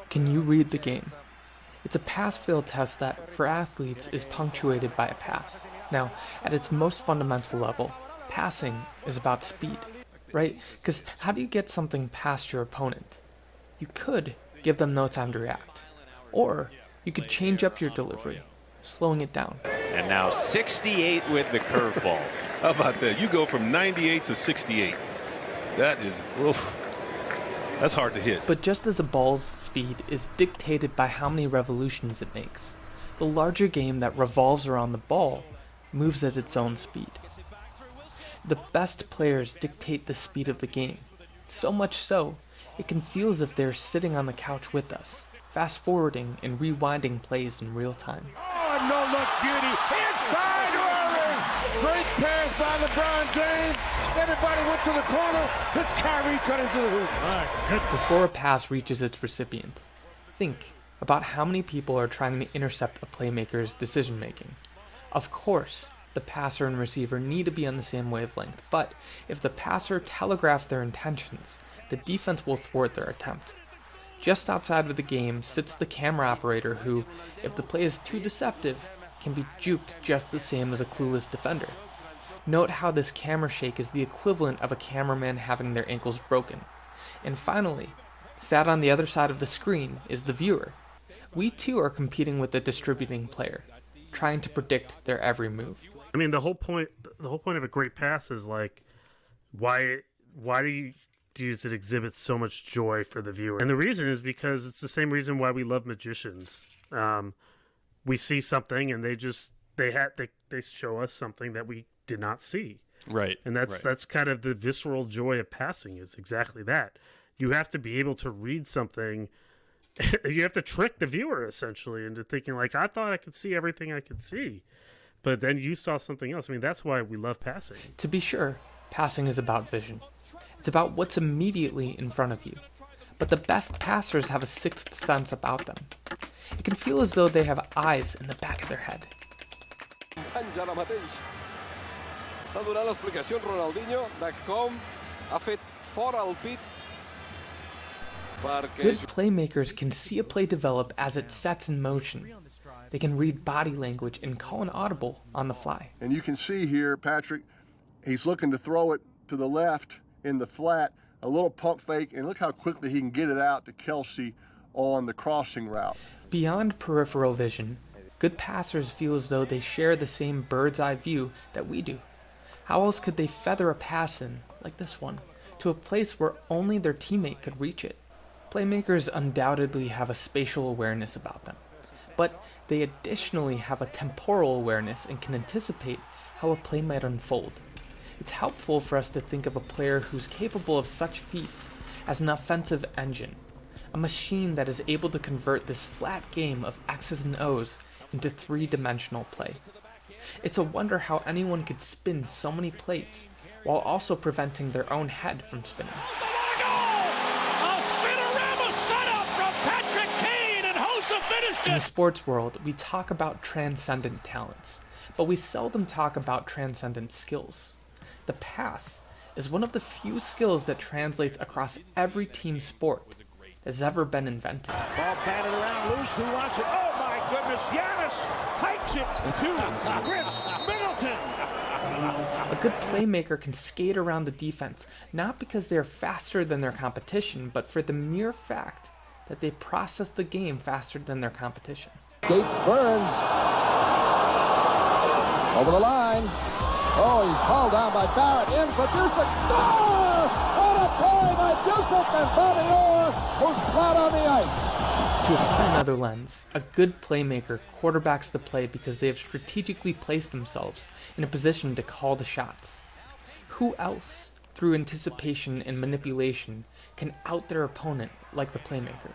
Can you read the game? It's a pass-fail test that, for athletes, is punctuated by a pass. Now, at its most fundamental level, passing is about speed, right? Because how do you get something past your opponent? You could give them no time to react. Or you could change up your delivery, slowing it down. And now 68 with the curveball. How about that? You go from 98 to 68. That is, oof, that's hard to hit. But just as a ball's speed is dictated by how many revolutions it makes, the larger game that revolves around the ball moves at its own speed. The best players dictate the speed of the game, so much so, it can feel as if they're sitting on the couch with us, fast-forwarding and rewinding plays in real time. Oh, no-look beauty, inside Irving! Great pass by LeBron James. Everybody went to the corner. It's Kyrie cutting to the hoop. Before a pass reaches its recipient, think about how many people are trying to intercept a playmaker's decision-making. Of course, the passer and receiver need to be on the same wavelength, but if the passer telegraphs their intentions, the defense will thwart their attempt. Just outside of the game sits the camera operator who, if the play is too deceptive, can be juked just the same as a clueless defender. Note how this camera shake is the equivalent of a cameraman having their ankles broken. And finally, sat on the other side of the screen is the viewer. We too are competing with the distributing player, trying to predict their every move. I mean, the whole point of a great pass is like, why does it exhibit so much joy for the viewer? And the reason is because it's the same reason why we love magicians. We see something and they show us something that we did not see. Right. And that's kind of the visceral joy of passing, is exactly that. You have to be able to read something. You have to trick the viewer essentially into thinking like, I thought I could see everything I could see, but then you saw something else. I mean, that's why we love passing. To be sure, passing is about vision. It's about what's immediately in front of you. But the best passers have a sixth sense about them. It can feel as though they have eyes in the back of their head. Està donant l'explicació Ronaldinho de com ha fet fora el pit. Good playmakers can see a play develop as it sets in motion. They can read body language and call an audible on the fly. And you can see here, Patrick, he's looking to throw it to the left in the flat, a little pump fake, and look how quickly he can get it out to Kelsey on the crossing route. Beyond peripheral vision, good passers feel as though they share the same bird's eye view that we do. How else could they feather a pass in, like this one, to a place where only their teammate could reach it? Playmakers undoubtedly have a spatial awareness about them, but they additionally have a temporal awareness and can anticipate how a play might unfold. It's helpful for us to think of a player who's capable of such feats as an offensive engine, a machine that is able to convert this flat game of X's and O's into three-dimensional play. It's a wonder how anyone could spin so many plates while also preventing their own head from spinning. In the sports world, we talk about transcendent talents, but we seldom talk about transcendent skills. The pass is one of the few skills that translates across every team sport that has ever been invented. Ball batted around loose. Who wants it? Oh my goodness! Giannis hikes it to Chris Middleton. A good playmaker can skate around the defense, not because they are faster than their competition, but for the mere fact that they process the game faster than their competition. Gates Burns over the line. Oh, he's hauled down by Barrett. In for Dusek. Score! What a play by Dusek and Bobby Orr, who's flat on the ice. To apply another lens, a good playmaker quarterbacks the play because they have strategically placed themselves in a position to call the shots. Who else, through anticipation and manipulation, can out their opponent like the playmaker?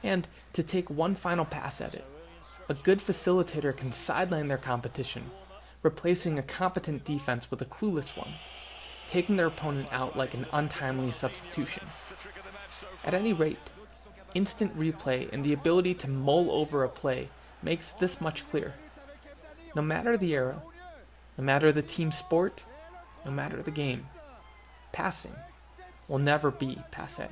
And to take one final pass at it, a good facilitator can sideline their competition, replacing a competent defense with a clueless one, taking their opponent out like an untimely substitution. At any rate, instant replay and the ability to mull over a play makes this much clear. No matter the era, no matter the team sport, no matter the game, passing will never be passé.